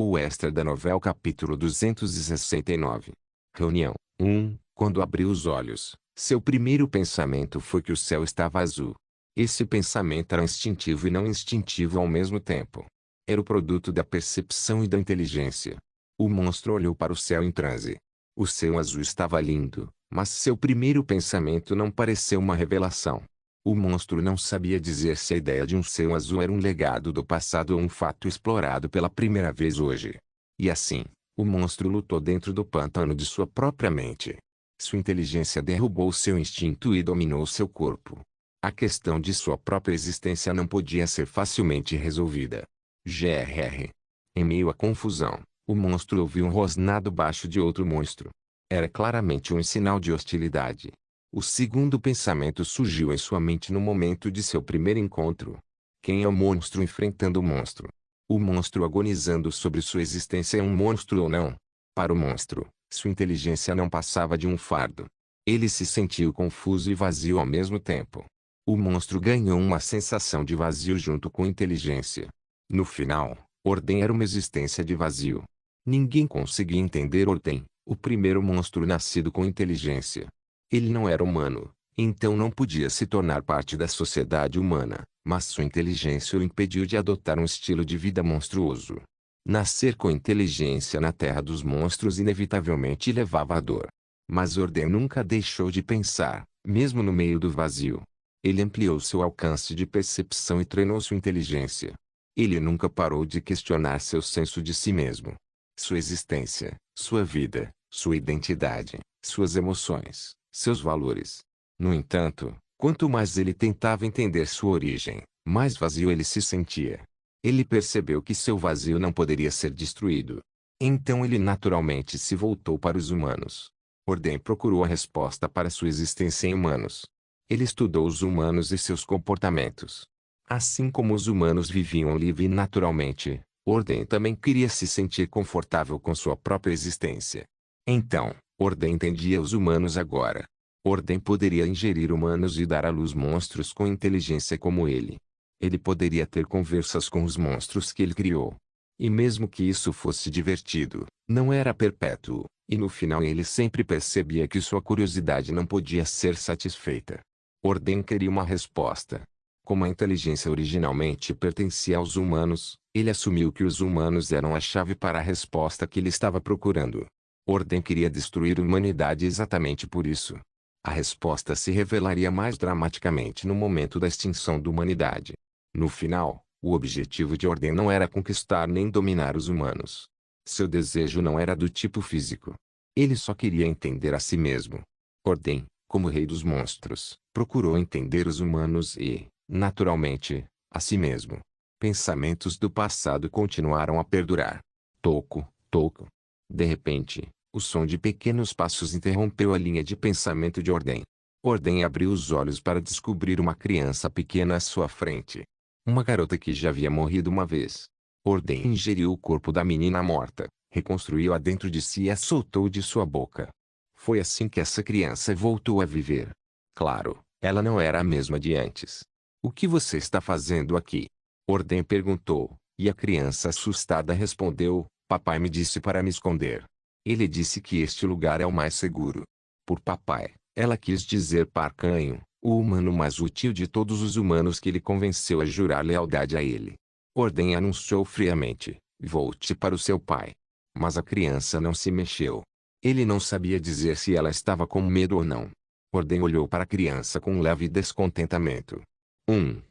O extra da novela capítulo 269. Reunião 1. Quando abriu os olhos, seu primeiro pensamento foi que o céu estava azul. Esse pensamento era instintivo e não instintivo ao mesmo tempo. Era o produto da percepção e da inteligência. O monstro olhou para o céu em transe. O céu azul estava lindo, mas seu primeiro pensamento não pareceu uma revelação. O monstro não sabia dizer se a ideia de um céu azul era um legado do passado ou um fato explorado pela primeira vez hoje. E assim, o monstro lutou dentro do pântano de sua própria mente. Sua inteligência derrubou seu instinto e dominou seu corpo. A questão de sua própria existência não podia ser facilmente resolvida. Grr. Em meio à confusão, o monstro ouviu um rosnado baixo de outro monstro. Era claramente um sinal de hostilidade. O segundo pensamento surgiu em sua mente no momento de seu primeiro encontro. Quem é o monstro enfrentando o monstro? O monstro agonizando sobre sua existência é um monstro ou não? Para o monstro, sua inteligência não passava de um fardo. Ele se sentiu confuso e vazio ao mesmo tempo. O monstro ganhou uma sensação de vazio junto com inteligência. No final, Ordem era uma existência de vazio. Ninguém conseguia entender Ordem, o primeiro monstro nascido com inteligência. Ele não era humano, então não podia se tornar parte da sociedade humana, mas sua inteligência o impediu de adotar um estilo de vida monstruoso. Nascer com inteligência na terra dos monstros inevitavelmente levava à dor. Mas Ordem nunca deixou de pensar, mesmo no meio do vazio. Ele ampliou seu alcance de percepção e treinou sua inteligência. Ele nunca parou de questionar seu senso de si mesmo. Sua existência, sua vida, sua identidade, suas emoções, seus valores. No entanto, quanto mais ele tentava entender sua origem, mais vazio ele se sentia. Ele percebeu que seu vazio não poderia ser destruído. Então ele naturalmente se voltou para os humanos. Ordem procurou a resposta para sua existência em humanos. Ele estudou os humanos e seus comportamentos. Assim como os humanos viviam livre e naturalmente, Ordem também queria se sentir confortável com sua própria existência. Então, Ordem entendia os humanos agora. Ordem poderia ingerir humanos e dar à luz monstros com inteligência como ele. Ele poderia ter conversas com os monstros que ele criou. E mesmo que isso fosse divertido, não era perpétuo, e no final ele sempre percebia que sua curiosidade não podia ser satisfeita. Ordem queria uma resposta. Como a inteligência originalmente pertencia aos humanos, ele assumiu que os humanos eram a chave para a resposta que ele estava procurando. Ordem queria destruir a humanidade exatamente por isso. A resposta se revelaria mais dramaticamente no momento da extinção da humanidade. No final, o objetivo de Ordem não era conquistar nem dominar os humanos. Seu desejo não era do tipo físico. Ele só queria entender a si mesmo. Ordem, como rei dos monstros, procurou entender os humanos e, naturalmente, a si mesmo. Pensamentos do passado continuaram a perdurar. Toco, toco. De repente, o som de pequenos passos interrompeu a linha de pensamento de Ordem. Ordem abriu os olhos para descobrir uma criança pequena à sua frente. Uma garota que já havia morrido uma vez. Ordem ingeriu o corpo da menina morta, reconstruiu-a dentro de si e a soltou de sua boca. Foi assim que essa criança voltou a viver. Claro, ela não era a mesma de antes. O que você está fazendo aqui? Ordem perguntou, e a criança assustada respondeu, papai me disse para me esconder. Ele disse que este lugar é o mais seguro. Por papai, ela quis dizer Parcanho, o humano mais útil de todos os humanos que ele convenceu a jurar lealdade a ele. Ordem anunciou friamente, volte para o seu pai. Mas a criança não se mexeu. Ele não sabia dizer se ela estava com medo ou não. Ordem olhou para a criança com um leve descontentamento. Um.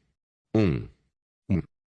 Um.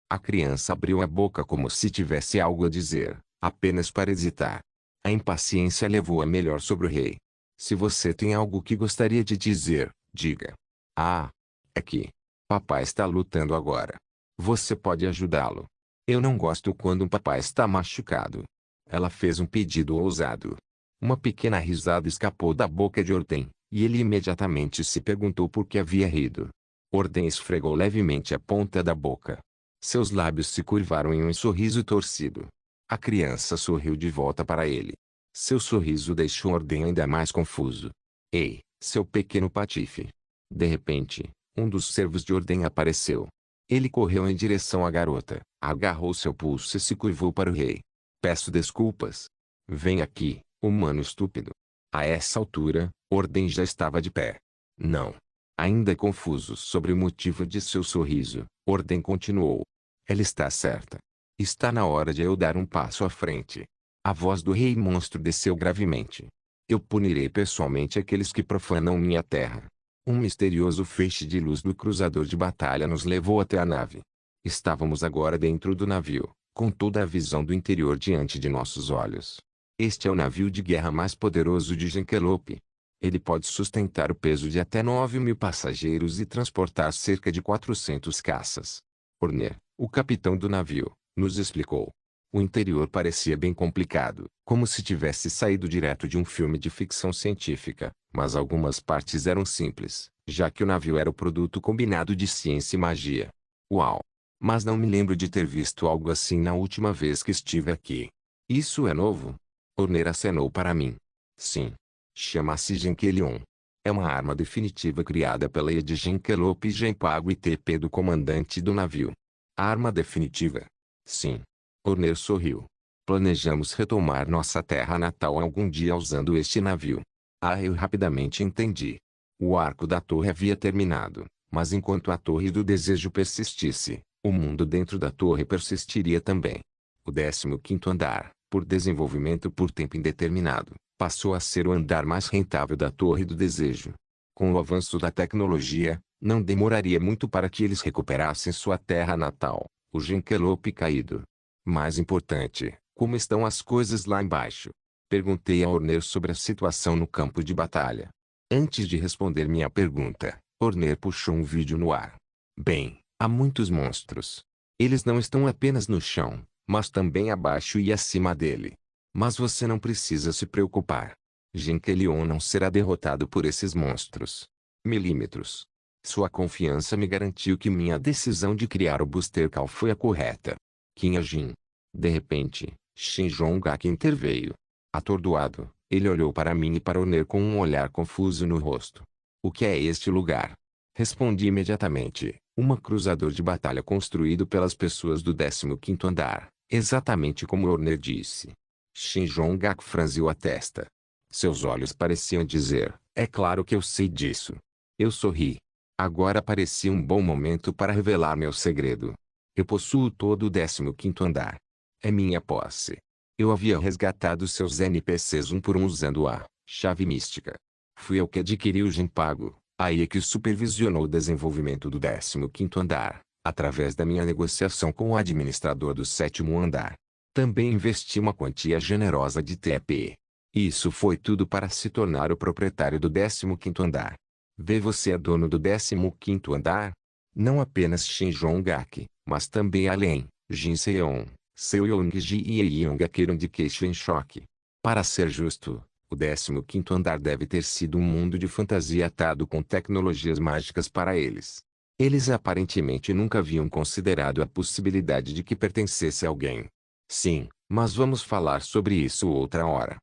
A criança abriu a boca como se tivesse algo a dizer, apenas para hesitar. A impaciência levou a melhor sobre o rei. Se você tem algo que gostaria de dizer, diga. Ah, é que papai está lutando agora. Você pode ajudá-lo. Eu não gosto quando um papai está machucado. Ela fez um pedido ousado. Uma pequena risada escapou da boca de Ordem, e ele imediatamente se perguntou por que havia rido. Ordem esfregou levemente a ponta da boca. Seus lábios se curvaram em um sorriso torcido. A criança sorriu de volta para ele. Seu sorriso deixou Ordem ainda mais confuso. Ei, seu pequeno patife. De repente, um dos servos de Ordem apareceu. Ele correu em direção à garota, agarrou seu pulso e se curvou para o rei. Peço desculpas. Vem aqui, humano estúpido. A essa altura, Ordem já estava de pé. Não. Ainda confuso sobre o motivo de seu sorriso, Ordem continuou. Ela está certa. Está na hora de eu dar um passo à frente. A voz do rei monstro desceu gravemente. Eu punirei pessoalmente aqueles que profanam minha terra. Um misterioso feixe de luz do cruzador de batalha nos levou até a nave. Estávamos agora dentro do navio, com toda a visão do interior diante de nossos olhos. Este é o navio de guerra mais poderoso de Genkelope. Ele pode sustentar o peso de até 9.000 passageiros e transportar cerca de 400 caças. Horner, o capitão do navio, nos explicou. O interior parecia bem complicado, como se tivesse saído direto de um filme de ficção científica, mas algumas partes eram simples, já que o navio era o produto combinado de ciência e magia. Uau! Mas não me lembro de ter visto algo assim na última vez que estive aqui. Isso é novo? Horner acenou para mim. Sim. Chama-se Genkelion. É uma arma definitiva criada pela Ed Genkelope Genpago ITP do comandante do navio. A arma definitiva? Sim. Horner sorriu. Planejamos retomar nossa terra natal algum dia usando este navio. Eu rapidamente entendi. O arco da torre havia terminado, mas enquanto a torre do desejo persistisse, o mundo dentro da torre persistiria também. O 15º andar, por desenvolvimento por tempo indeterminado, passou a ser o andar mais rentável da Torre do Desejo. Com o avanço da tecnologia, não demoraria muito para que eles recuperassem sua terra natal, o Genkelope caído. Mais importante, como estão as coisas lá embaixo? Perguntei a Horner sobre a situação no campo de batalha. Antes de responder minha pergunta, Horner puxou um vídeo no ar. Bem, há muitos monstros. Eles não estão apenas no chão, mas também abaixo e acima dele. Mas você não precisa se preocupar. Genkelion não será derrotado por esses monstros. Milímetros. Sua confiança me garantiu que minha decisão de criar o Booster Call foi a correta. Jin. De repente, Shin Jong-gak interveio. Atordoado, ele olhou para mim e para Horner com um olhar confuso no rosto. O que é este lugar? Respondi imediatamente. Uma cruzador de batalha construído pelas pessoas do 15º andar, exatamente como Horner disse. Shin Jong-gak franziu a testa. Seus olhos pareciam dizer, é claro que eu sei disso. Eu sorri. Agora parecia um bom momento para revelar meu segredo. Eu possuo todo o 15º andar. É minha posse. Eu havia resgatado seus NPCs um por um usando a chave mística. Fui eu que adquiri o Genpago, aí é que supervisionou o desenvolvimento do 15º andar, através da minha negociação com o administrador do 7º andar. Também investi uma quantia generosa de TP. Isso foi tudo para se tornar o proprietário do 15º andar. Vê, você é dono do 15º andar? Não apenas Shin Jong-gak, mas também Alien, Jin Seon, Seo Yong-ji e Yeong de queixo em choque. Para ser justo, o 15º andar deve ter sido um mundo de fantasia atado com tecnologias mágicas para eles. Eles aparentemente nunca haviam considerado a possibilidade de que pertencesse a alguém. Sim, mas vamos falar sobre isso outra hora.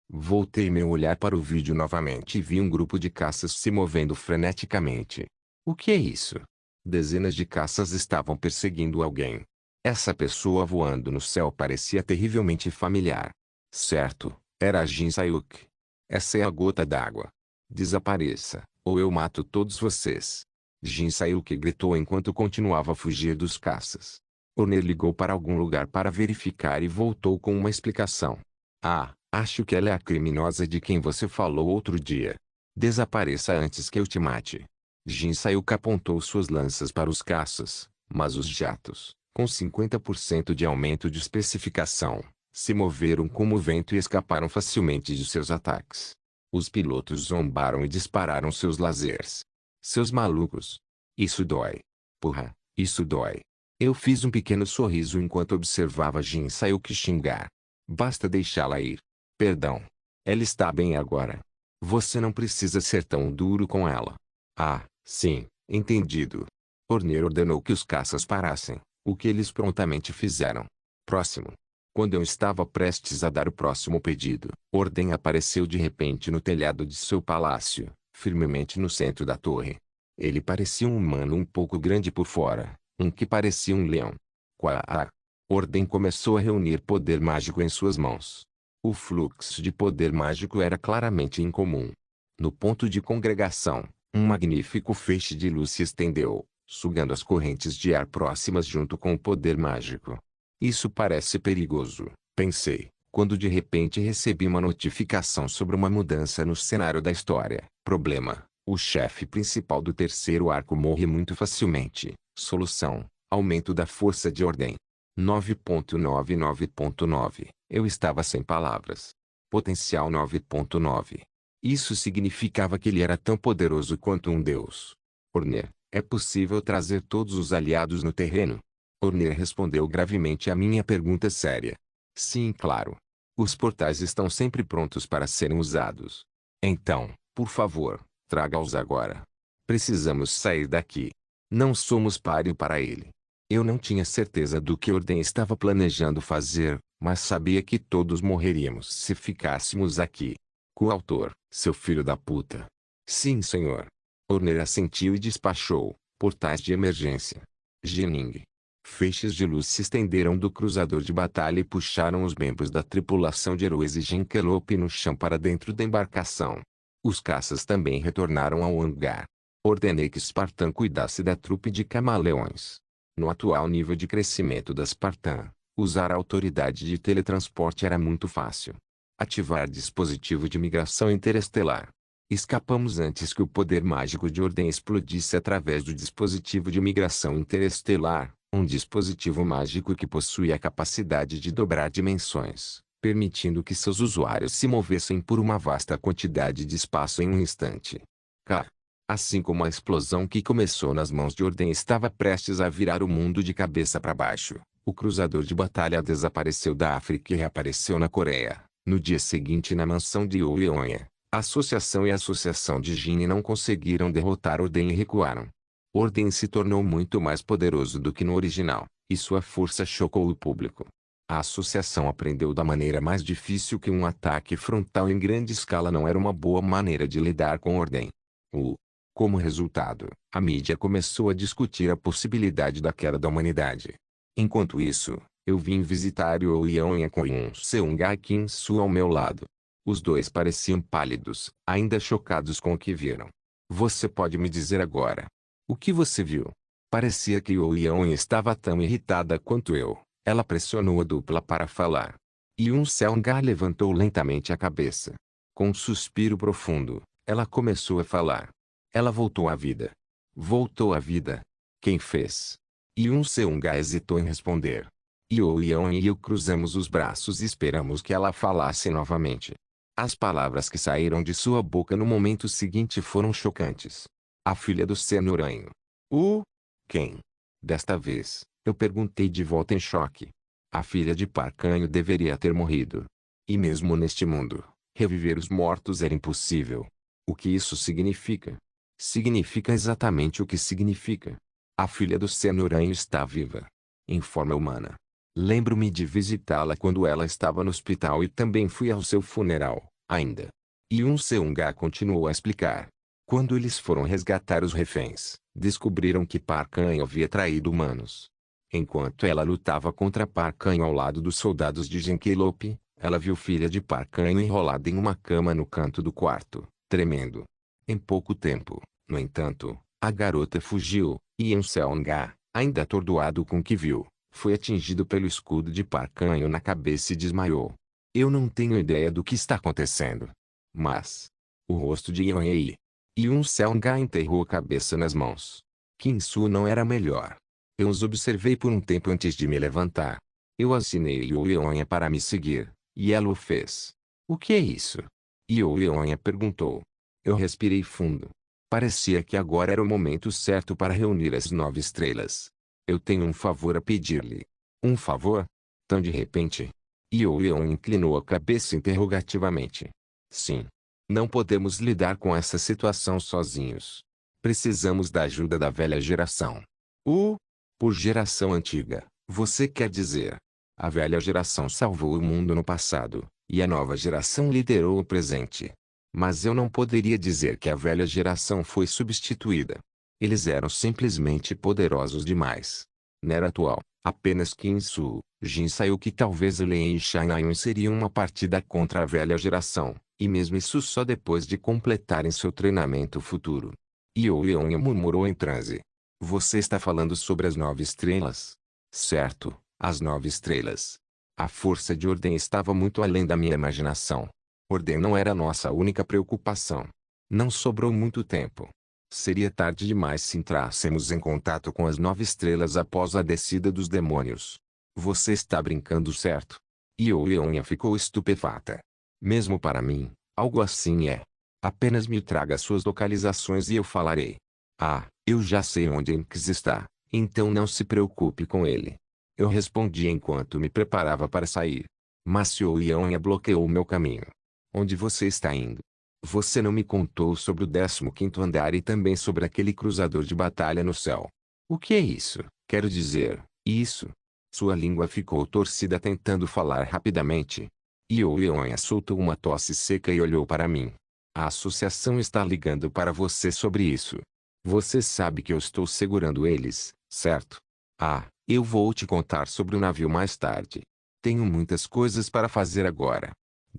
Voltei meu olhar para o vídeo novamente e vi um grupo de caças se movendo freneticamente. O que é isso? Dezenas de caças estavam perseguindo alguém. Essa pessoa voando no céu parecia terrivelmente familiar. Certo, era Jin Sayuk. Essa é a gota d'água. Desapareça, ou eu mato todos vocês. Jin Sayuk gritou enquanto continuava a fugir dos caças. Horner ligou para algum lugar para verificar e voltou com uma explicação. Acho que ela é a criminosa de quem você falou outro dia. Desapareça antes que eu te mate. Jin Sayuk apontou suas lanças para os caças, mas os jatos, com 50% de aumento de especificação, se moveram como o vento e escaparam facilmente de seus ataques. Os pilotos zombaram e dispararam seus lasers. Seus malucos. Isso dói. Porra, isso dói. Eu fiz um pequeno sorriso enquanto observava Jin Sayuk xingar. Basta deixá-la ir. Perdão. Ela está bem agora. Você não precisa ser tão duro com ela. Sim, entendido. Horner ordenou que os caças parassem, o que eles prontamente fizeram. Próximo. Quando eu estava prestes a dar o próximo pedido, Ordem apareceu de repente no telhado de seu palácio, firmemente no centro da torre. Ele parecia um humano um pouco grande por fora, que parecia um leão. Quá! Ordem começou a reunir poder mágico em suas mãos. O fluxo de poder mágico era claramente incomum. No ponto de congregação, um magnífico feixe de luz se estendeu, sugando as correntes de ar próximas junto com o poder mágico. Isso parece perigoso, pensei, quando de repente recebi uma notificação sobre uma mudança no cenário da história. Problema: o chefe principal do terceiro arco morre muito facilmente. Solução: aumento da força de ordem. 9.99.9 Eu estava sem palavras. Potencial 9.9. Isso significava que ele era tão poderoso quanto um deus. Orner, é possível trazer todos os aliados no terreno? Orner respondeu gravemente à minha pergunta séria. Sim, claro. Os portais estão sempre prontos para serem usados. Então, por favor, traga-os agora. Precisamos sair daqui. Não somos páreo para ele. Eu não tinha certeza do que Ordem estava planejando fazer, mas sabia que todos morreríamos se ficássemos aqui. Coautor, seu filho da puta. Sim, senhor. Orner assentiu e despachou. Portais de emergência. Jining. Feixes de luz se estenderam do cruzador de batalha e puxaram os membros da tripulação de heróis e Genkelope no chão para dentro da embarcação. Os caças também retornaram ao hangar. Ordenei que Spartan cuidasse da trupe de camaleões. No atual nível de crescimento da Spartan, usar a autoridade de teletransporte era muito fácil. Ativar dispositivo de migração interestelar. Escapamos antes que o poder mágico de Ordem explodisse através do dispositivo de migração interestelar, um dispositivo mágico que possui a capacidade de dobrar dimensões, permitindo que seus usuários se movessem por uma vasta quantidade de espaço em um instante. Assim como a explosão que começou nas mãos de Ordem estava prestes a virar o mundo de cabeça para baixo, o cruzador de batalha desapareceu da África e reapareceu na Coreia. No dia seguinte na mansão de Oyeonha, a Associação e a Associação de Jin não conseguiram derrotar Ordem e recuaram. Ordem se tornou muito mais poderoso do que no original, e sua força chocou o público. A Associação aprendeu da maneira mais difícil que um ataque frontal em grande escala não era uma boa maneira de lidar com Ordem. Como resultado, a mídia começou a discutir a possibilidade da queda da humanidade. Enquanto isso, eu vim visitar Oyeonha com Yoon Seung-ga e Kim Soo ao meu lado. Os dois pareciam pálidos, ainda chocados com o que viram. Você pode me dizer agora? O que você viu? Parecia que Oyeonha estava tão irritada quanto eu. Ela pressionou a dupla para falar. Yoon Seung-ga levantou lentamente a cabeça. Com um suspiro profundo, ela começou a falar. Ela voltou à vida. Voltou à vida. Quem fez? Yoon Seung-ga hesitou em responder. Oyeonha e eu cruzamos os braços e esperamos que ela falasse novamente. As palavras que saíram de sua boca no momento seguinte foram chocantes. A filha do Senoranho. Quem? Desta vez, eu perguntei de volta em choque. A filha de Parcanho deveria ter morrido. E mesmo neste mundo, reviver os mortos era impossível. O que isso significa? Significa exatamente o que significa. A filha do Senoranho está viva. Em forma humana. Lembro-me de visitá-la quando ela estava no hospital e também fui ao seu funeral, ainda. Yoon Seung-ga continuou a explicar. Quando eles foram resgatar os reféns, descobriram que Parcanho havia traído humanos. Enquanto ela lutava contra Parcanho ao lado dos soldados de Genkelope, ela viu filha de Parcanho enrolada em uma cama no canto do quarto, tremendo. Em pouco tempo, no entanto, a garota fugiu, e Yoon Seung-ga, ainda atordoado com o que viu, foi atingido pelo escudo de Parcanho na cabeça e desmaiou. Eu não tenho ideia do que está acontecendo. Mas... o rosto de Yeonhye. Yoon Seung-ga enterrou a cabeça nas mãos. Kim Soo não era melhor. Eu os observei por um tempo antes de me levantar. Eu assinei Oyeonha para me seguir, e ela o fez. O que é isso? Oyeonha perguntou. Eu respirei fundo. Parecia que agora era o momento certo para reunir as 9 estrelas. Eu tenho um favor a pedir-lhe. Um favor? Tão de repente? Oyeonha inclinou a cabeça interrogativamente. Sim. Não podemos lidar com essa situação sozinhos. Precisamos da ajuda da velha geração. Por geração antiga, você quer dizer? A velha geração salvou o mundo no passado, e a nova geração liderou o presente. Mas eu não poderia dizer que a velha geração foi substituída. Eles eram simplesmente poderosos demais. Na era atual, Apenas Qin Jin saiu que talvez Lei e Shanayun seriam uma partida contra a velha geração, e mesmo isso só depois de completarem seu treinamento futuro. Yu Yeon murmurou em transe. Você está falando sobre as 9 estrelas? Certo, as 9 estrelas. A força de Ordem estava muito além da minha imaginação. Ordem não era nossa única preocupação. Não sobrou muito tempo. Seria tarde demais se entrássemos em contato com as 9 estrelas após a descida dos demônios. Você está brincando, certo? Yu Yeon ficou estupefata. Mesmo para mim, algo assim é. Apenas me traga suas localizações e eu falarei. Ah, eu já sei onde Enx está, então não se preocupe com ele. Eu respondi enquanto me preparava para sair. Mas Yu Yeon bloqueou meu caminho. Onde você está indo? Você não me contou sobre o 15º andar e também sobre aquele cruzador de batalha no céu. O que é isso? Quero dizer, isso. Sua língua ficou torcida tentando falar rapidamente. Yu Yeon soltou uma tosse seca e olhou para mim. A associação está ligando para você sobre isso. Você sabe que eu estou segurando eles, certo? Ah, eu vou te contar sobre o navio mais tarde. Tenho muitas coisas para fazer agora.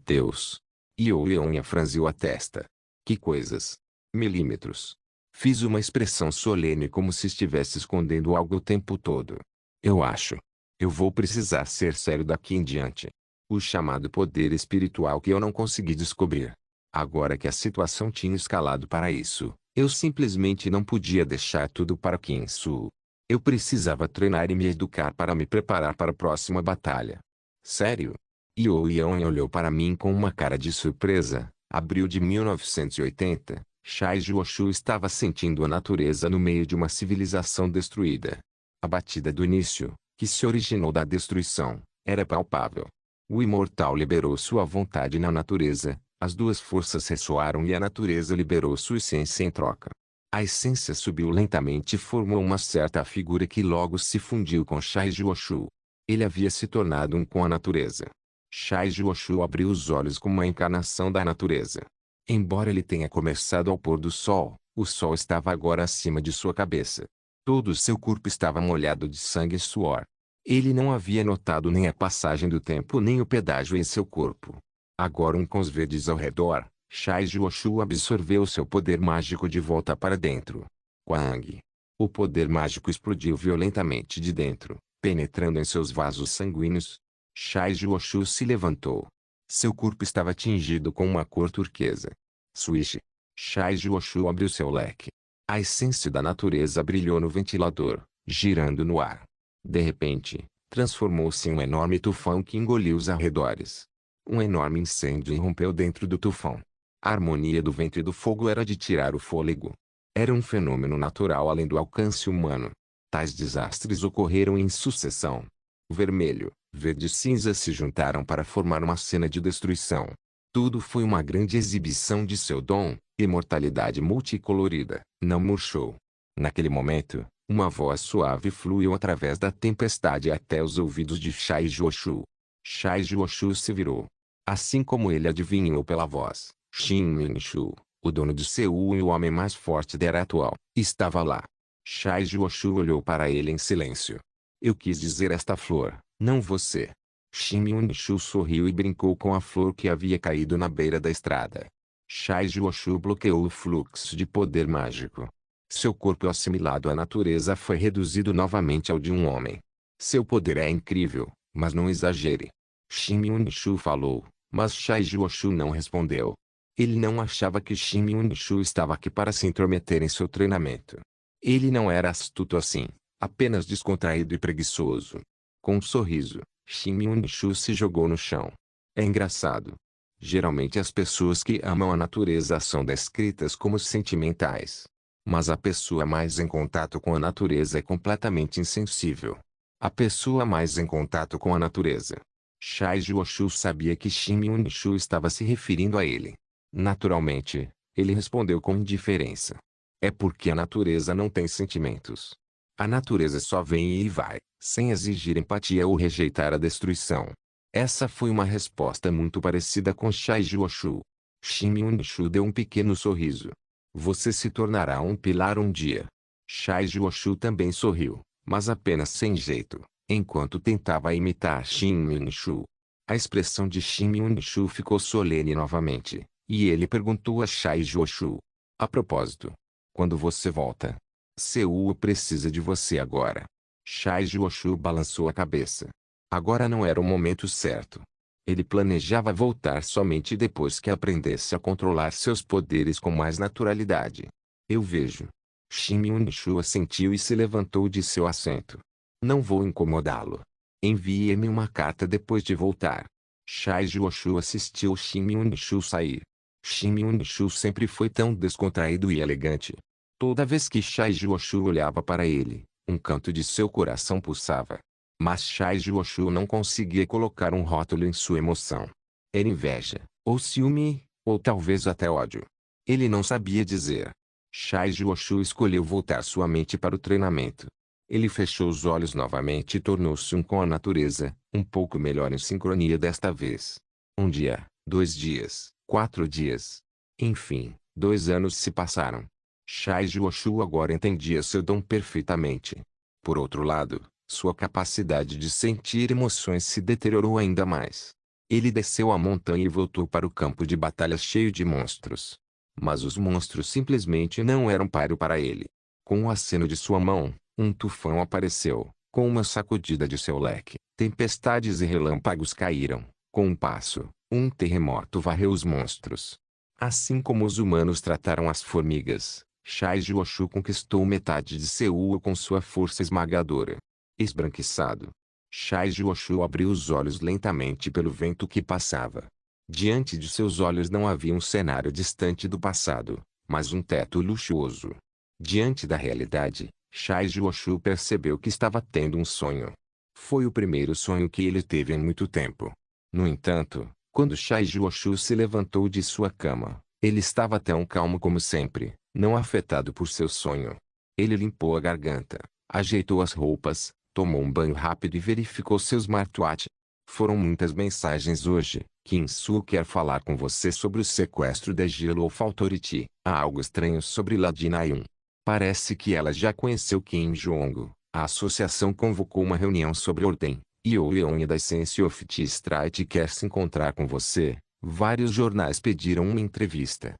Deus. Yu Yeon franziu a testa. Que coisas? Milímetros. Fiz uma expressão solene como se estivesse escondendo algo o tempo todo. Eu acho. Eu vou precisar ser sério daqui em diante. O chamado poder espiritual que eu não consegui descobrir. Agora que a situação tinha escalado para isso, eu simplesmente não podia deixar tudo para Qin-Su. Eu precisava treinar e me educar para me preparar para a próxima batalha. Sério? Yu Yeon olhou para mim com uma cara de surpresa. Abril de 1980, Shai Juoshu estava sentindo a natureza no meio de uma civilização destruída. A batida do início, que se originou da destruição, era palpável. O imortal liberou sua vontade na natureza, as duas forças ressoaram e a natureza liberou sua essência em troca. A essência subiu lentamente e formou uma certa figura que logo se fundiu com Shai Juoshu. Ele havia se tornado um com a natureza. Shai Juoshu abriu os olhos como uma encarnação da natureza. Embora ele tenha começado ao pôr do sol, o sol estava agora acima de sua cabeça. Todo o seu corpo estava molhado de sangue e suor. Ele não havia notado nem a passagem do tempo nem o pedágio em seu corpo. Agora com os verdes ao redor, Shai Juoshu absorveu seu poder mágico de volta para dentro. Quang! O poder mágico explodiu violentamente de dentro, penetrando em seus vasos sanguíneos. Shai Juoshu se levantou. Seu corpo estava tingido com uma cor turquesa. Swish! Shai Juoshu abriu seu leque. A essência da natureza brilhou no ventilador, girando no ar. De repente, transformou-se em um enorme tufão que engoliu os arredores. Um enorme incêndio irrompeu dentro do tufão. A harmonia do vento e do fogo era de tirar o fôlego. Era um fenômeno natural além do alcance humano. Tais desastres ocorreram em sucessão. Vermelho, verde e cinza se juntaram para formar uma cena de destruição. Tudo foi uma grande exibição de seu dom, imortalidade multicolorida, não murchou. Naquele momento, uma voz suave fluiu através da tempestade até os ouvidos de Shai Juoshu. Shai Juoshu se virou. Assim como ele adivinhou pela voz, Shin Min-shu, o dono de Seul e o homem mais forte da era atual, estava lá. Shai Juoshu olhou para ele em silêncio. Eu quis dizer esta flor, não você. Shin Min-shu sorriu e brincou com a flor que havia caído na beira da estrada. Shai Juoshu bloqueou o fluxo de poder mágico. Seu corpo assimilado à natureza foi reduzido novamente ao de um homem. Seu poder é incrível, mas não exagere. Shin Min-shu falou, mas Shai Juoshu não respondeu. Ele não achava que Shin Min-shu estava aqui para se intrometer em seu treinamento. Ele não era astuto assim, apenas descontraído e preguiçoso. Com um sorriso, Shin Min-shu se jogou no chão. É engraçado. Geralmente as pessoas que amam a natureza são descritas como sentimentais. Mas a pessoa mais em contato com a natureza é completamente insensível. A pessoa mais em contato com a natureza. Shai Juoshu sabia que Shin Min-shu estava se referindo a ele. Naturalmente, ele respondeu com indiferença. É porque a natureza não tem sentimentos. A natureza só vem e vai, sem exigir empatia ou rejeitar a destruição. Essa foi uma resposta muito parecida com Shai Juoshu. Shin Min-shu deu um pequeno sorriso. Você se tornará um pilar um dia. Shai Juoshu também sorriu, mas apenas sem jeito. enquanto tentava imitar Shin Yun-shu. A expressão de Shin Yun-shu ficou solene novamente, e ele perguntou a Shai Joshu. A propósito, quando você volta? Seul precisa de você agora. Shai Joshu balançou a cabeça. Agora não era o momento certo. Ele planejava voltar somente depois que aprendesse a controlar seus poderes com mais naturalidade. Eu vejo. Shin Yun-shu assentiu e se levantou de seu assento. Não vou incomodá-lo. Envie-me uma carta depois de voltar. Shai Joshu assistiu Shin Yun-shu sair. Shin Yun-shu sempre foi tão descontraído e elegante. Toda vez que Shai Joshu olhava para ele, um canto de seu coração pulsava. Mas Shai Joshu não conseguia colocar um rótulo em sua emoção. Era inveja, ou ciúme, ou talvez até ódio. Ele não sabia dizer. Shai Joshu escolheu voltar sua mente para o treinamento. Ele fechou os olhos novamente e tornou-se um com a natureza, um pouco melhor em sincronia desta vez. 1 dia, 2 dias, 4 dias. Enfim, 2 anos se passaram. Shai Joshu agora entendia seu dom perfeitamente. Por outro lado, sua capacidade de sentir emoções se deteriorou ainda mais. Ele desceu a montanha e voltou para o campo de batalha cheio de monstros. Mas os monstros simplesmente não eram páreo para ele. Com o aceno de sua mão, um tufão apareceu. Com uma sacudida de seu leque, tempestades e relâmpagos caíram. Com um passo, um terremoto varreu os monstros. Assim como os humanos trataram as formigas, Shai Joshu conquistou metade de Seul com sua força esmagadora. Esbranquiçado, Shai Joshu abriu os olhos lentamente pelo vento que passava. Diante de seus olhos não havia um cenário distante do passado, mas um teto luxuoso. Diante da realidade, Shai Joshu percebeu que estava tendo um sonho. Foi o primeiro sonho que ele teve em muito tempo. No entanto, quando Shai Joshu se levantou de sua cama, ele estava tão calmo como sempre, não afetado por seu sonho. Ele limpou a garganta, ajeitou as roupas, tomou um banho rápido e verificou seu smartwatch. Foram muitas mensagens hoje. Kim-Soo quer falar com você sobre o sequestro da Gilou Authority. Há algo estranho sobre Ladina Yun. Parece que ela já conheceu Kim Jong. A associação convocou uma reunião sobre ordem. E o Yeon da Essence of T-Strike quer se encontrar com você. Vários jornais pediram uma entrevista.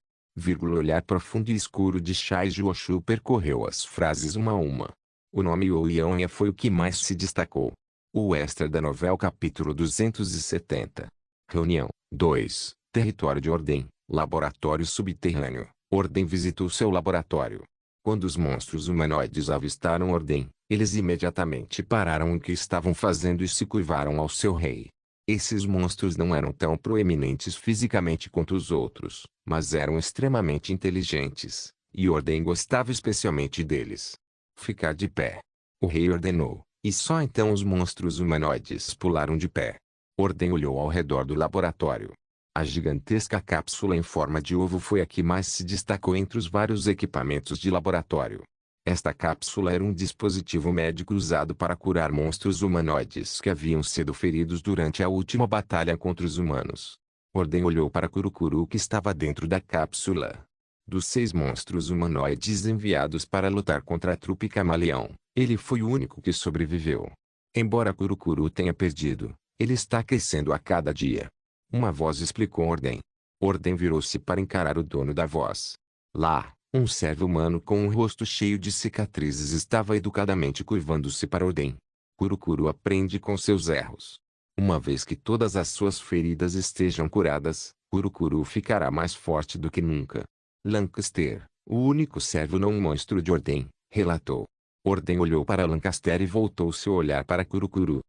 Olhar profundo e escuro de Shai Joshu percorreu as frases uma a uma. O nome Yeon foi o que mais se destacou. O extra da novela capítulo 270. Reunião 2. Território de Ordem. Laboratório subterrâneo. Ordem visitou seu laboratório. Quando os monstros humanoides avistaram Ordem, eles imediatamente pararam o que estavam fazendo e se curvaram ao seu rei. Esses monstros não eram tão proeminentes fisicamente quanto os outros, mas eram extremamente inteligentes, e Ordem gostava especialmente deles. Ficar de pé. O rei ordenou, e só então os monstros humanoides pularam de pé. Ordem olhou ao redor do laboratório. A gigantesca cápsula em forma de ovo foi a que mais se destacou entre os vários equipamentos de laboratório. Esta cápsula era um dispositivo médico usado para curar monstros humanoides que haviam sido feridos durante a última batalha contra os humanos. Ordem olhou para Kurukuru que estava dentro da cápsula. Dos 6 monstros humanoides enviados para lutar contra a trupe camaleão, ele foi o único que sobreviveu. Embora Kurukuru tenha perdido, ele está crescendo a cada dia. Uma voz explicou Ordem. Ordem virou-se para encarar o dono da voz. Lá, um servo humano com um rosto cheio de cicatrizes estava educadamente curvando-se para Ordem. Kurukuru aprende com seus erros. Uma vez que todas as suas feridas estejam curadas, Kurukuru ficará mais forte do que nunca. Lancaster, o único servo não monstro de Ordem, relatou. Ordem olhou para Lancaster e voltou seu olhar para Kurukuru.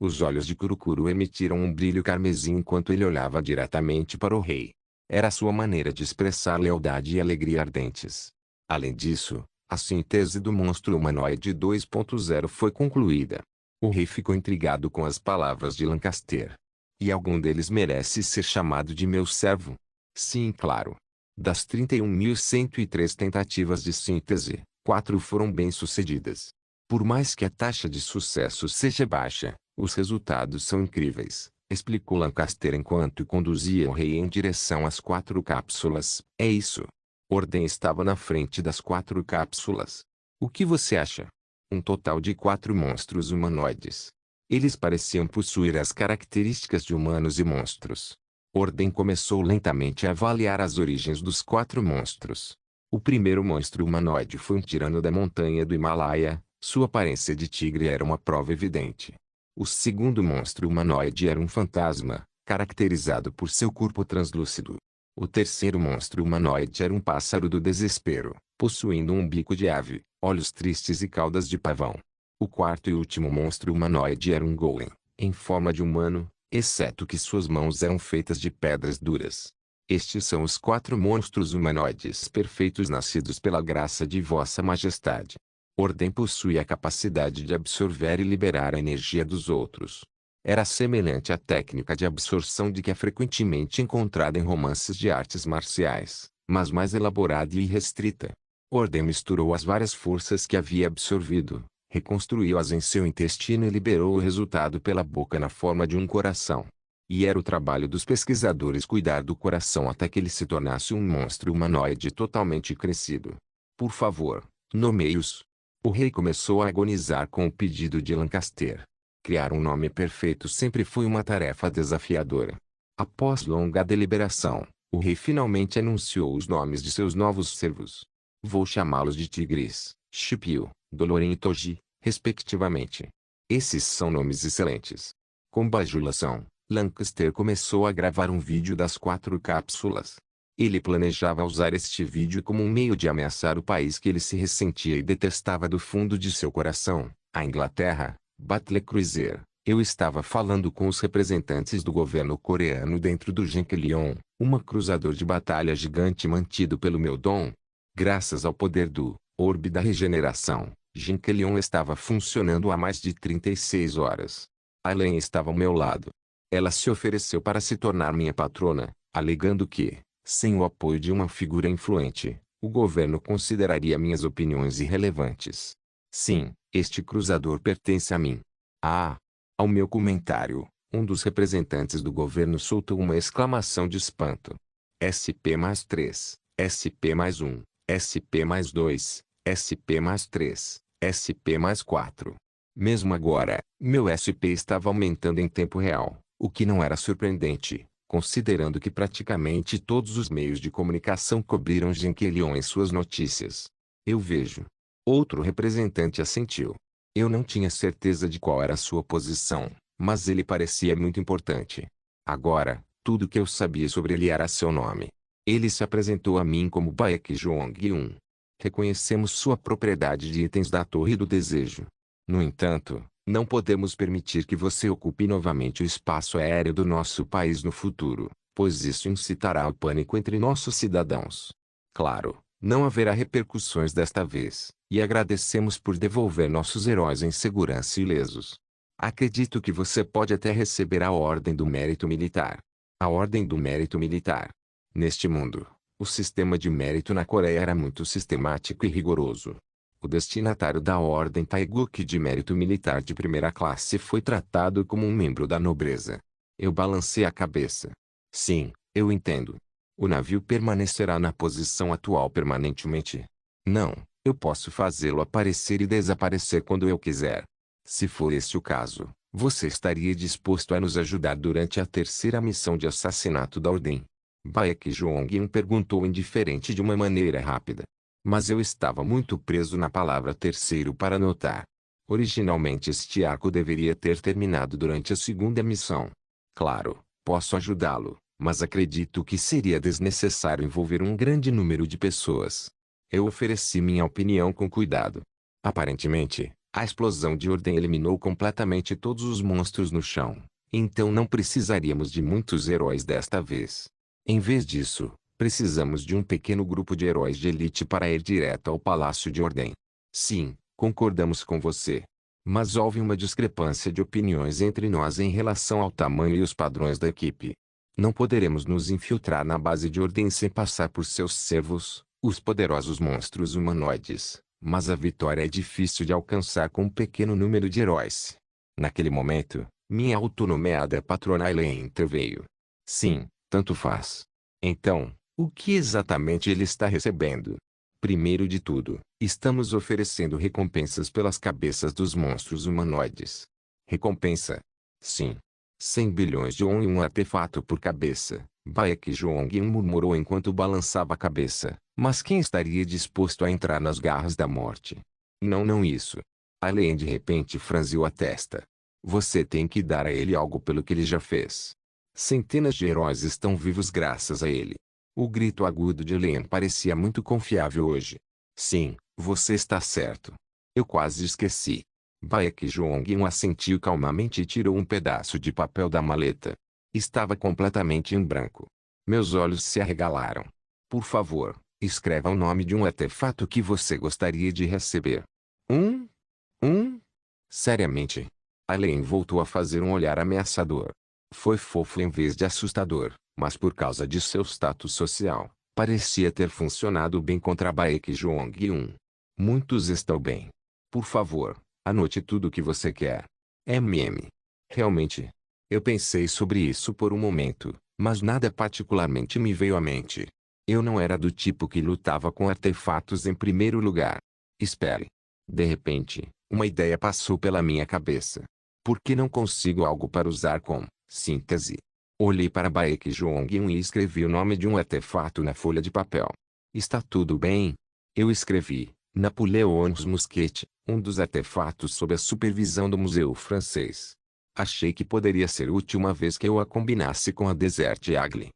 Os olhos de Kurukuru emitiram um brilho carmesim enquanto ele olhava diretamente para o rei. Era sua maneira de expressar lealdade e alegria ardentes. Além disso, a síntese do monstro humanoide 2.0 foi concluída. O rei ficou intrigado com as palavras de Lancaster. E algum deles merece ser chamado de meu servo? Sim, claro. Das 31.103 tentativas de síntese, 4 foram bem-sucedidas. Por mais que a taxa de sucesso seja baixa, os resultados são incríveis, explicou Lancaster enquanto conduzia o rei em direção às 4 cápsulas. É isso. Ordem estava na frente das 4 cápsulas. O que você acha? Um total de 4 monstros humanoides. Eles pareciam possuir as características de humanos e monstros. Ordem começou lentamente a avaliar as origens dos 4 monstros. O primeiro monstro humanoide foi um tirano da montanha do Himalaia. Sua aparência de tigre era uma prova evidente. O segundo monstro humanoide era um fantasma, caracterizado por seu corpo translúcido. O terceiro monstro humanoide era um pássaro do desespero, possuindo um bico de ave, olhos tristes e caudas de pavão. O quarto e último monstro humanoide era um golem, em forma de humano, exceto que suas mãos eram feitas de pedras duras. Estes são os 4 monstros humanoides perfeitos nascidos pela graça de Vossa Majestade. Ordem possui a capacidade de absorver e liberar a energia dos outros. Era semelhante à técnica de absorção de que é frequentemente encontrada em romances de artes marciais, mas mais elaborada e restrita. Ordem misturou as várias forças que havia absorvido, reconstruiu-as em seu intestino e liberou o resultado pela boca na forma de um coração. E era o trabalho dos pesquisadores cuidar do coração até que ele se tornasse um monstro humanoide totalmente crescido. Por favor, nomeie-os. O rei começou a agonizar com o pedido de Lancaster. Criar um nome perfeito sempre foi uma tarefa desafiadora. Após longa deliberação, o rei finalmente anunciou os nomes de seus novos servos. Vou chamá-los de Tigris, Scipio, Doloren e Toji, respectivamente. Esses são nomes excelentes. Com bajulação, Lancaster começou a gravar um vídeo das 4 cápsulas. Ele planejava usar este vídeo como um meio de ameaçar o país que ele se ressentia e detestava do fundo de seu coração, a Inglaterra. Battle Cruiser. Eu estava falando com os representantes do governo coreano dentro do Genkelion, uma cruzador de batalha gigante mantido pelo meu dom. Graças ao poder do Orbe da Regeneração, Genkelion estava funcionando há mais de 36 horas. Aileen estava ao meu lado. Ela se ofereceu para se tornar minha patrona, alegando que, sem o apoio de uma figura influente, o governo consideraria minhas opiniões irrelevantes. Sim, este cruzador pertence a mim. Ah! Ao meu comentário, um dos representantes do governo soltou uma exclamação de espanto. SP+3, SP+1, SP+2, SP+3, SP+4. Mesmo agora, meu SP estava aumentando em tempo real, o que não era surpreendente, considerando que praticamente todos os meios de comunicação cobriram Genkelion em suas notícias. Eu vejo. Outro representante assentiu. Eu não tinha certeza de qual era sua posição, mas ele parecia muito importante. Agora, tudo que eu sabia sobre ele era seu nome. Ele se apresentou a mim como Baek Jong-un. Reconhecemos sua propriedade de itens da Torre do Desejo. No entanto, não podemos permitir que você ocupe novamente o espaço aéreo do nosso país no futuro, pois isso incitará o pânico entre nossos cidadãos. Claro, não haverá repercussões desta vez, e agradecemos por devolver nossos heróis em segurança ilesos. Acredito que você pode até receber a Ordem do Mérito Militar. A Ordem do Mérito Militar. Neste mundo, o sistema de mérito na Coreia era muito sistemático e rigoroso. O destinatário da Ordem Taeguk de Mérito Militar de primeira classe foi tratado como um membro da nobreza. Eu balancei a cabeça. Sim, eu entendo. O navio permanecerá na posição atual permanentemente. Não, eu posso fazê-lo aparecer e desaparecer quando eu quiser. Se for este o caso, você estaria disposto a nos ajudar durante a terceira missão de assassinato da Ordem? Baek Jong-un perguntou indiferente de uma maneira rápida. Mas eu estava muito preso na palavra terceiro para notar. Originalmente este arco deveria ter terminado durante a segunda missão. Claro, posso ajudá-lo, mas acredito que seria desnecessário envolver um grande número de pessoas. Eu ofereci minha opinião com cuidado. Aparentemente, a explosão de Ordem eliminou completamente todos os monstros no chão, então não precisaríamos de muitos heróis desta vez. Em vez disso, precisamos de um pequeno grupo de heróis de elite para ir direto ao Palácio de Ordem. Sim, concordamos com você. Mas houve uma discrepância de opiniões entre nós em relação ao tamanho e os padrões da equipe. Não poderemos nos infiltrar na base de Ordem sem passar por seus servos, os poderosos monstros humanoides, mas a vitória é difícil de alcançar com um pequeno número de heróis. Naquele momento, minha autonomeada patrona Aileen interveio. Sim, tanto faz. Então, o que exatamente ele está recebendo? Primeiro de tudo, estamos oferecendo recompensas pelas cabeças dos monstros humanoides. Recompensa? Sim. 100 bilhões de won e um artefato por cabeça. Baekjeong murmurou enquanto balançava a cabeça. Mas quem estaria disposto a entrar nas garras da morte? Não, não isso. Alien de repente franziu a testa. Você tem que dar a ele algo pelo que ele já fez. Centenas de heróis estão vivos graças a ele. O grito agudo de Alien parecia muito confiável hoje. Sim, você está certo. Eu quase esqueci. Baekjeong assentiu calmamente e tirou um pedaço de papel da maleta. Estava completamente em branco. Meus olhos se arregalaram. Por favor, escreva o nome de um artefato que você gostaria de receber. Um? Seriamente. Alien voltou a fazer um olhar ameaçador. Foi fofo em vez de assustador, mas por causa de seu status social, parecia ter funcionado bem contra Baekjeong. Muitos estão bem. Por favor, anote tudo o que você quer. Realmente. Eu pensei sobre isso por um momento, mas nada particularmente me veio à mente. Eu não era do tipo que lutava com artefatos em primeiro lugar. Espere. De repente, uma ideia passou pela minha cabeça. Por que não consigo algo para usar com síntese? Olhei para Baekjeong e escrevi o nome de um artefato na folha de papel. Está tudo bem? Eu escrevi, Napoleon's Musket, um dos artefatos sob a supervisão do Museu Francês. Achei que poderia ser útil uma vez que eu a combinasse com a Desert Eagle.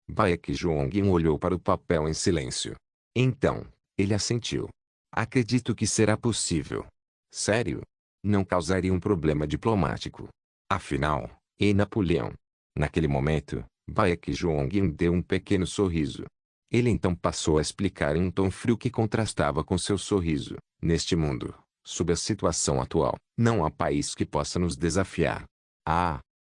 Baekjeong olhou para o papel em silêncio. Então, ele assentiu. Acredito que será possível. Sério? Não causaria um problema diplomático. Afinal, Napoleão. Naquele momento, Baekjeong deu um pequeno sorriso. Ele então passou a explicar em um tom frio que contrastava com seu sorriso. Neste mundo, sob a situação atual, não há país que possa nos desafiar.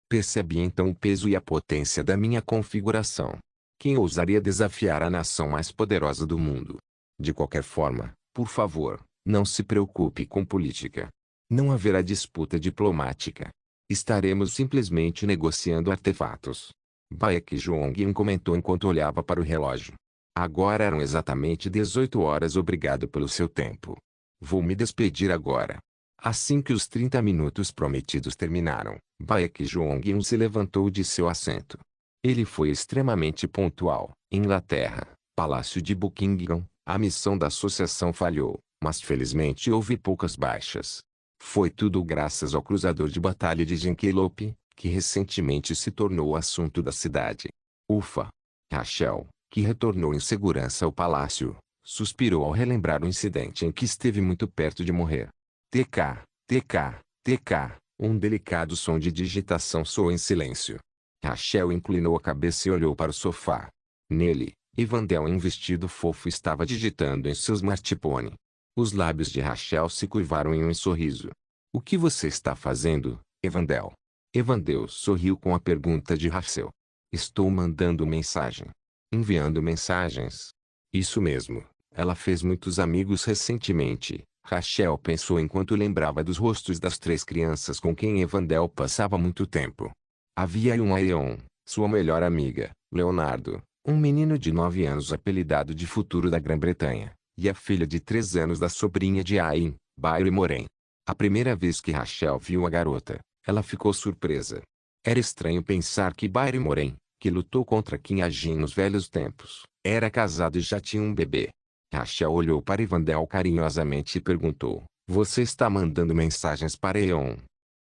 Percebi então o peso e a potência da minha configuração. Quem ousaria desafiar a nação mais poderosa do mundo? De qualquer forma, por favor, não se preocupe com política. Não haverá disputa diplomática. Estaremos simplesmente negociando artefatos. Baekjeong comentou enquanto olhava para o relógio. Agora eram exatamente 18 horas. Obrigado pelo seu tempo. Vou me despedir agora. Assim que os 30 minutos prometidos terminaram, Baekjeong se levantou de seu assento. Ele foi extremamente pontual. Inglaterra, Palácio de Buckingham, a missão da associação falhou, mas felizmente houve poucas baixas. Foi tudo graças ao cruzador de batalha de Jinkelope, que recentemente se tornou o assunto da cidade. Ufa! Rachel, que retornou em segurança ao palácio, suspirou ao relembrar o incidente em que esteve muito perto de morrer. TK, TK, TK, um delicado som de digitação soou em silêncio. Rachel inclinou a cabeça e olhou para o sofá. Nele, Evandel em vestido fofo estava digitando em seu smartphone. Os lábios de Rachel se curvaram em um sorriso. O que você está fazendo, Evandel? Evandel sorriu com a pergunta de Rachel. Estou mandando mensagem. Enviando mensagens. Isso mesmo. Ela fez muitos amigos recentemente. Rachel pensou enquanto lembrava dos rostos das 3 crianças com quem Evandel passava muito tempo. Havia um Aeon, sua melhor amiga, Leonardo, um menino de 9 anos apelidado de Futuro da Grã-Bretanha, e a filha de 3 anos da sobrinha de Ain, Bailey Moren. A primeira vez que Rachel viu a garota, ela ficou surpresa. Era estranho pensar que Bailey Moren, que lutou contra Kim Ajin nos velhos tempos, era casado e já tinha um bebê. Rachel olhou para Evandel carinhosamente e perguntou, você está mandando mensagens para Aeon?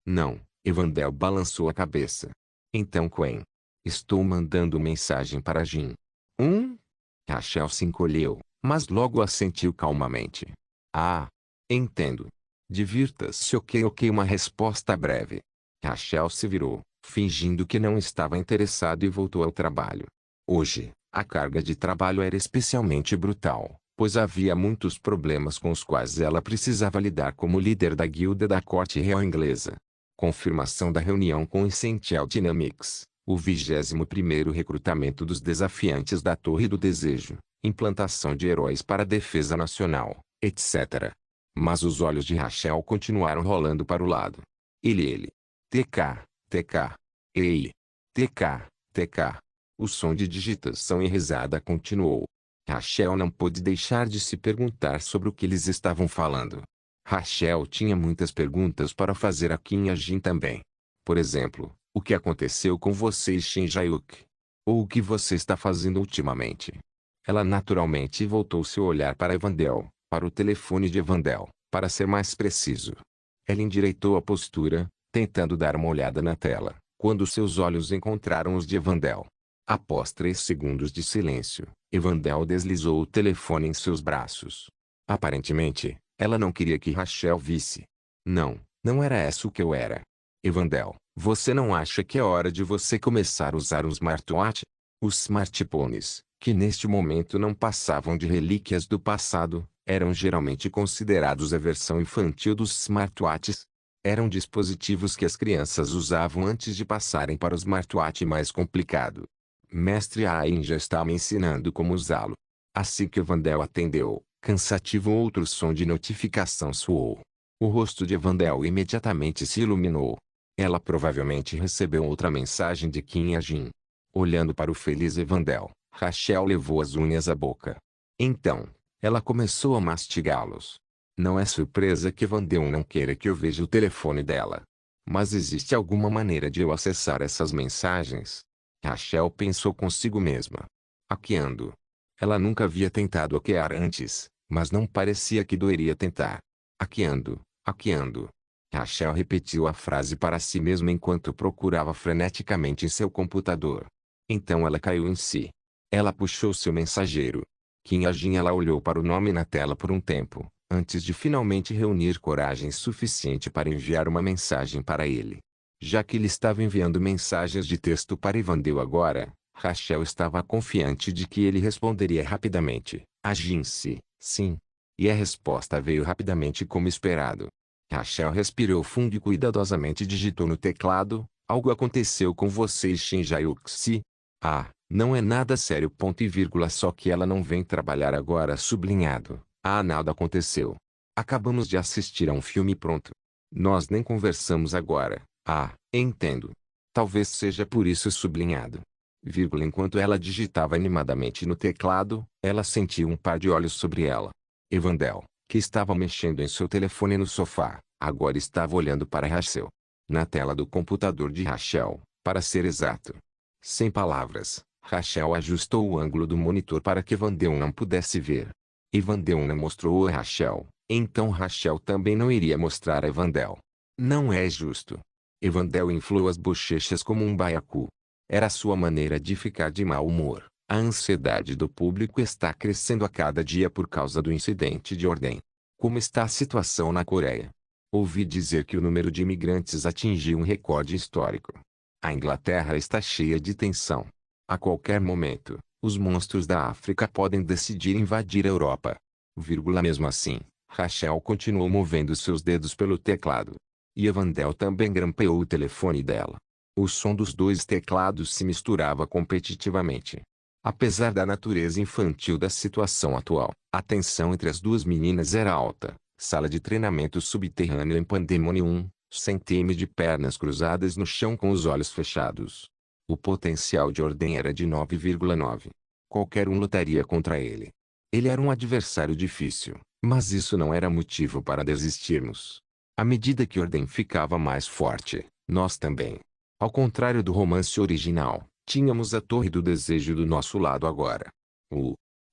Não, Evandel balançou a cabeça. Então Quen. Estou mandando mensagem para Jin. Rachel se encolheu, mas logo assentiu calmamente. Entendo. Divirta-se. Ok, uma resposta breve. Rachel se virou, fingindo que não estava interessado e voltou ao trabalho. Hoje, a carga de trabalho era especialmente brutal, pois havia muitos problemas com os quais ela precisava lidar como líder da guilda da corte real inglesa. Confirmação da reunião com Essential Dynamics, o 21º recrutamento dos desafiantes da Torre do Desejo, implantação de heróis para a defesa nacional, etc. Mas os olhos de Rachel continuaram rolando para o lado. Ele. TK, TK. Ei. TK, TK. O som de digitação e risada continuou. Rachel não pôde deixar de se perguntar sobre o que eles estavam falando. Rachel tinha muitas perguntas para fazer a Kim e a Jin também. Por exemplo, o que aconteceu com você e Shin Jae-wook? Ou o que você está fazendo ultimamente? Ela naturalmente voltou seu olhar para Evandel, para o telefone de Evandel, para ser mais preciso. Ela endireitou a postura, tentando dar uma olhada na tela, quando seus olhos encontraram os de Evandel. Após 3 segundos de silêncio, Evandel deslizou o telefone em seus braços. Aparentemente, ela não queria que Rachel visse. Não, não era essa o que eu era. Evandel, você não acha que é hora de você começar a usar um smartwatch? Os smartphones, que neste momento não passavam de relíquias do passado, eram geralmente considerados a versão infantil dos smartwatches. Eram dispositivos que as crianças usavam antes de passarem para o smartwatch mais complicado. Mestre Ain já está me ensinando como usá-lo. Assim que Evandel atendeu, cansativo outro som de notificação soou. O rosto de Evandel imediatamente se iluminou. Ela provavelmente recebeu outra mensagem de Kim e Jin. Olhando para o feliz Evandel, Rachel levou as unhas à boca. Então, ela começou a mastigá-los. Não é surpresa que Evandel não queira que eu veja o telefone dela. Mas existe alguma maneira de eu acessar essas mensagens? Rachel pensou consigo mesma. Hackeando. Ela nunca havia tentado hackear antes, mas não parecia que doeria tentar. Hackeando, hackeando. Rachel repetiu a frase para si mesma enquanto procurava freneticamente em seu computador. Então ela caiu em si. Ela puxou seu mensageiro. Kim Ajin. Ela olhou para o nome na tela por um tempo, antes de finalmente reunir coragem suficiente para enviar uma mensagem para ele. Já que ele estava enviando mensagens de texto para Evandel agora, Rachel estava confiante de que ele responderia rapidamente. Ajin-se, sim. E a resposta veio rapidamente como esperado. Rachel respirou fundo e cuidadosamente digitou no teclado: algo aconteceu com você e Shin Jae-wook. Ah, não é nada sério. Ponto e vírgula. Só que ela não vem trabalhar agora. Sublinhado. Ah, nada aconteceu. Acabamos de assistir a um filme pronto. Nós nem conversamos agora. Ah, entendo. Talvez seja por isso. Sublinhado. Vírgula. Enquanto ela digitava animadamente no teclado, ela sentiu um par de olhos sobre ela. Evandel, que estava mexendo em seu telefone no sofá, agora estava olhando para Rachel. Na tela do computador de Rachel, para ser exato. Sem palavras, Rachel ajustou o ângulo do monitor para que Evandel não pudesse ver. Evandel não mostrou a Rachel, então Rachel também não iria mostrar a Evandel. Não é justo. Evandel inflou as bochechas como um baiacu. Era sua maneira de ficar de mau humor. A ansiedade do público está crescendo a cada dia por causa do incidente de ordem. Como está a situação na Coreia? Ouvi dizer que o número de imigrantes atingiu um recorde histórico. A Inglaterra está cheia de tensão. A qualquer momento, os monstros da África podem decidir invadir a Europa. Mesmo assim, Rachel continuou movendo seus dedos pelo teclado. E Evandel também grampeou o telefone dela. O som dos dois teclados se misturava competitivamente. Apesar da natureza infantil da situação atual, a tensão entre as duas meninas era alta. Sala de treinamento subterrâneo em Pandemonium, sentei-me de pernas cruzadas no chão com os olhos fechados. O potencial de ordem era de 9,9. Qualquer um lutaria contra ele. Ele era um adversário difícil, mas isso não era motivo para desistirmos. À medida que ordem ficava mais forte, nós também. Ao contrário do romance original, tínhamos a Torre do Desejo do nosso lado agora.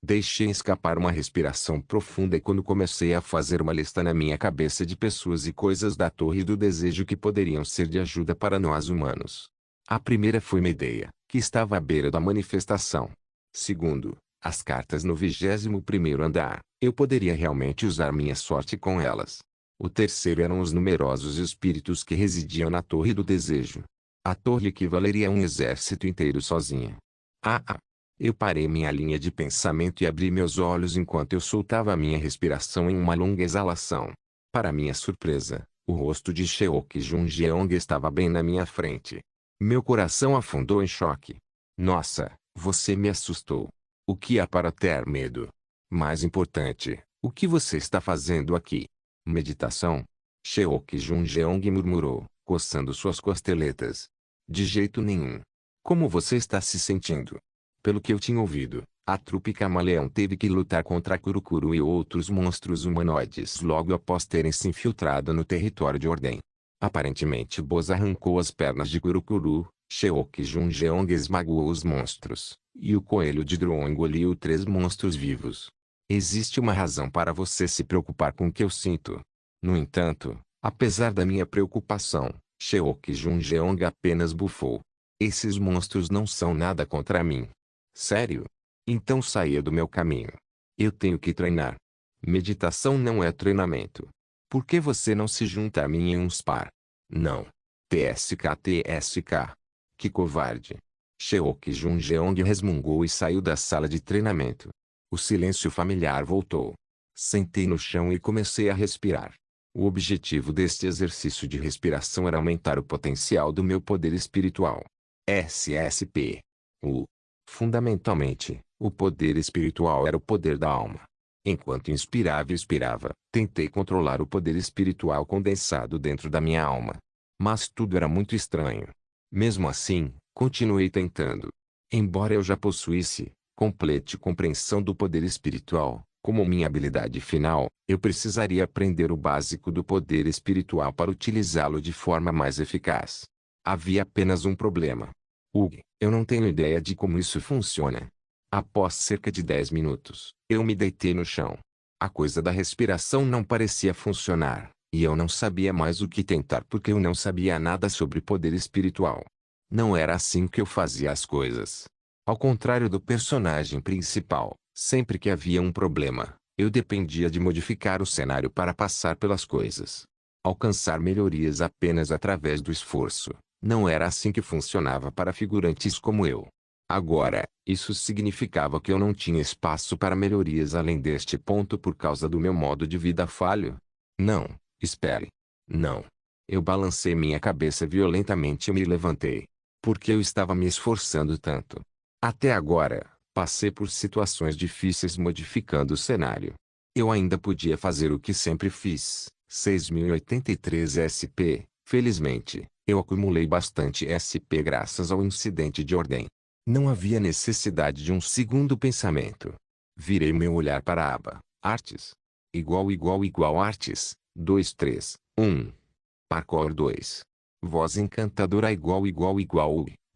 Deixei escapar uma respiração profunda quando comecei a fazer uma lista na minha cabeça de pessoas e coisas da Torre do Desejo que poderiam ser de ajuda para nós humanos. A primeira foi Medeia, que estava à beira da manifestação. Segundo, as cartas no 21º andar. Eu poderia realmente usar minha sorte com elas. O terceiro eram os numerosos espíritos que residiam na Torre do Desejo. A torre equivaleria a um exército inteiro sozinha. Eu parei minha linha de pensamento e abri meus olhos enquanto eu soltava minha respiração em uma longa exalação. Para minha surpresa, o rosto de Cheok Jung-jeong estava bem na minha frente. Meu coração afundou em choque. Nossa, você me assustou. O que há para ter medo? Mais importante, o que você está fazendo aqui? Meditação? Cheok Jung-jeong murmurou, coçando suas costeletas. De jeito nenhum. Como você está se sentindo? Pelo que eu tinha ouvido, A trupe camaleão teve que lutar contra Kurukuru e outros monstros humanoides logo após terem se infiltrado no território de Ordem. Aparentemente Boz arrancou as pernas de Kurukuru, Sheok Junjeong esmagou os monstros, e o coelho de Droon engoliu 3 monstros vivos. Existe uma razão para você se preocupar com o que eu sinto. No entanto, apesar da minha preocupação, Sheok Junjeong apenas bufou. Esses monstros não são nada contra mim. Sério? Então saia do meu caminho. Eu tenho que treinar. Meditação não é treinamento. Por que você não se junta a mim em um spar? Não. TSK. Que covarde. Sheok Junjeong resmungou e saiu da sala de treinamento. O silêncio familiar voltou. Sentei no chão e comecei a respirar. O objetivo deste exercício de respiração era aumentar o potencial do meu poder espiritual. SSP. Fundamentalmente, o poder espiritual era o poder da alma. Enquanto inspirava e expirava, tentei controlar o poder espiritual condensado dentro da minha alma. Mas tudo era muito estranho. Mesmo assim, continuei tentando. Embora eu já possuísse completa compreensão do poder espiritual, como minha habilidade final, eu precisaria aprender o básico do poder espiritual para utilizá-lo de forma mais eficaz. Havia apenas um problema. Eu não tenho ideia de como isso funciona. Após cerca de 10 minutos, eu me deitei no chão. A coisa da respiração não parecia funcionar, e eu não sabia mais o que tentar porque eu não sabia nada sobre poder espiritual. Não era assim que eu fazia as coisas. Ao contrário do personagem principal, sempre que havia um problema, eu dependia de modificar o cenário para passar pelas coisas. Alcançar melhorias apenas através do esforço. Não era assim que funcionava para figurantes como eu. Agora, isso significava que eu não tinha espaço para melhorias além deste ponto por causa do meu modo de vida falho? Não, espere. Não. Eu balancei minha cabeça violentamente e me levantei. Por que eu estava me esforçando tanto? Até agora, passei por situações difíceis modificando o cenário. Eu ainda podia fazer o que sempre fiz, 6083 SP, felizmente. Eu acumulei bastante SP graças ao incidente de Ordem. Não havia necessidade de um segundo pensamento. Virei meu olhar para a aba Artes. Artes. 1. Parkour 2. Voz encantadora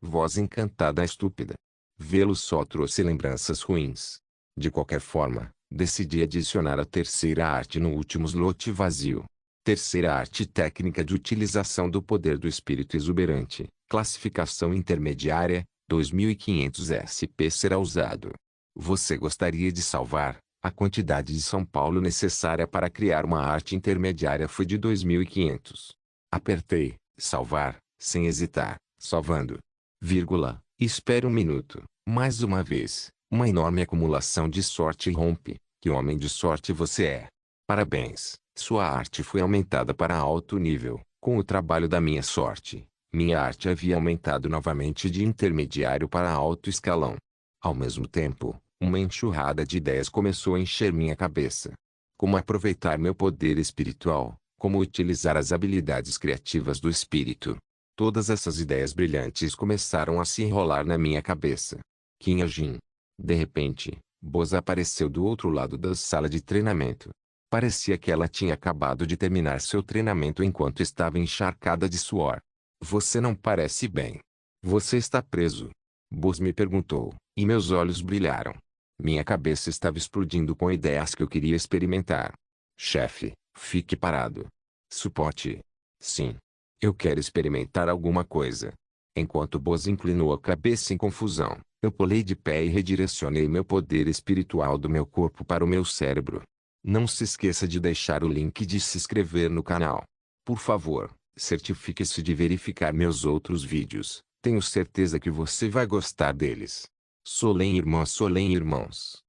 Voz encantada estúpida. Vê-lo só trouxe lembranças ruins. De qualquer forma, decidi adicionar a terceira arte no último slot vazio. Terceira arte técnica de utilização do poder do espírito exuberante. Classificação intermediária, 2500 SP será usado. Você gostaria de salvar? A quantidade de São Paulo necessária para criar uma arte intermediária foi de 2500. Apertei, salvar, sem hesitar, salvando. Espere um minuto, mais uma vez, uma enorme acumulação de sorte rompe. Que homem de sorte você é. Parabéns. Sua arte foi aumentada para alto nível. Com o trabalho da minha sorte, minha arte havia aumentado novamente de intermediário para alto escalão. Ao mesmo tempo, uma enxurrada de ideias começou a encher minha cabeça. Como aproveitar meu poder espiritual, como utilizar as habilidades criativas do espírito. Todas essas ideias brilhantes começaram a se enrolar na minha cabeça. Jin. De repente, Boz apareceu do outro lado da sala de treinamento. Parecia que ela tinha acabado de terminar seu treinamento enquanto estava encharcada de suor. Você não parece bem. Você está preso? Boz me perguntou, e meus olhos brilharam. Minha cabeça estava explodindo com ideias que eu queria experimentar. Chefe, fique parado. Suporte. Sim. Eu quero experimentar alguma coisa. Enquanto Boz inclinou a cabeça em confusão, eu pulei de pé e redirecionei meu poder espiritual do meu corpo para o meu cérebro. Não se esqueça de deixar o link de se inscrever no canal. Por favor, certifique-se de verificar meus outros vídeos. Tenho certeza que você vai gostar deles. Solem irmãos.